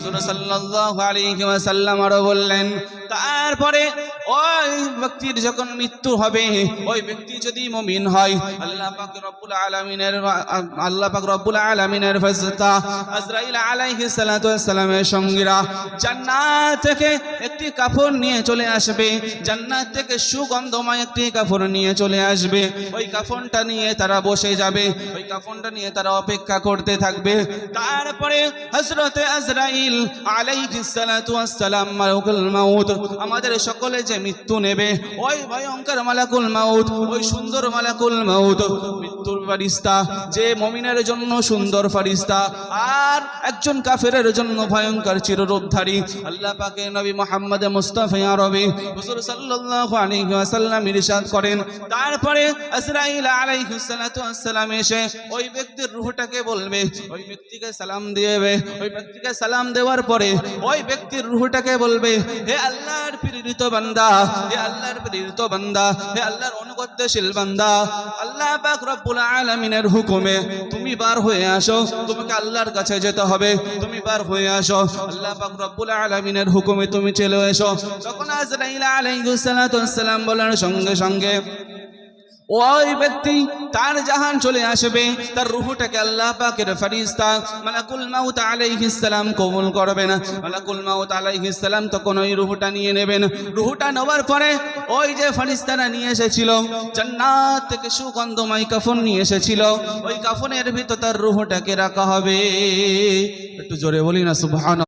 হুজুর সাল্লাল্লাহু আলাইহি ওয়াসাল্লাম আরো বললেন, তারপরে ওই ব্যক্তির যখন মৃত্যু হবে, ওই ব্যক্তি যদি মুমিন হয়, আল্লাহ পাক রব্বুল আলামিনের ফেরেশতা আজরাইল আলাইহিস সালাতু ওয়াস সালামের সঙ্গীরা জান্নাত থেকে একটি কাফন নিয়ে চলে আসবে, জান্নাত থেকে সুগন্ধময় একটি কাফন নিয়ে চলে আসবে। ওই কাফনটা নিয়ে তারা বসে যাবে, ওই কাফনটা নিয়ে তারা অপেক্ষা করতে থাকবে। তারপরে হযরতে আজরাইল আলাইহিস সালাতু ওয়াস সালাম মালাকুল মাউত, আমাদের সকলে যে মৃত্যু নেবে, ওই ভয়ঙ্কর মালাকুল মাউত, ওই সুন্দর মালাকুল মাউত, মৃত্যুর ফেরেশতা, যে মুমিনের জন্য সুন্দর ফেরেশতা আর একজন কাফেরের জন্য ভয়ঙ্কর চিররূপধারী আল্লাহ পাকের নবী মুহাম্মদ মুস্তাফা আরবি হুজুর সাল্লাল্লাহু আলাইহি ওয়াসাল্লাম ইরশাদ করেন, তারপরে আজরাইল আলাইহিস সালাতু ওয়াস সালাম এসে ওই ব্যক্তির রূহটাকে বলবে, ওই ব্যক্তিকে সালাম দিবে, ওই ব্যক্তিকে সালাম দেওয়ার পরে ওই ব্যক্তির রূহটাকে বলবে, হে আল্লাহর প্রেরিত বান্দা, হে আল্লাহর প্রেরিত বান্দা, হে আল্লাহর অনুগত্যশীল বান্দা, আল্লাহ পাক রব্বুল আলামিনের হুকুমে তুমি বার হয়ে আসো, তোমাকে আল্লাহর কাছে যেতে হবে, তুমি বার হয়ে আসো, আল্লাহ পাক রব্বুল আলামিনের হুকুমে তুমি চলে এসো। তখন আজরাইল আলাইহিস সালাতু ওয়াস সালাম বলার সঙ্গে সঙ্গে ওই ব্যক্তি তার জাহান চলে আসবে, তার রূহটাকে আল্লাহ পাকের ফেরেশতা মালাকুল মাউত আলাইহিস সালাম কবুল করবেন। মালাকুল মাউত আলাইহিস সালাম তখন ওই রূহটা নিয়ে নেবেন। রূহটা নেওয়ার পরে ওই যে ফেরেশতারা নিয়ে এসেছিল জান্নাত থেকে সুগন্ধময় কাফন নিয়ে এসেছিল, ওই কাফনের ভিতর তার রূহটাকে রাখা হবে। একটু জোরে বলি না সুবহানাল্লাহ।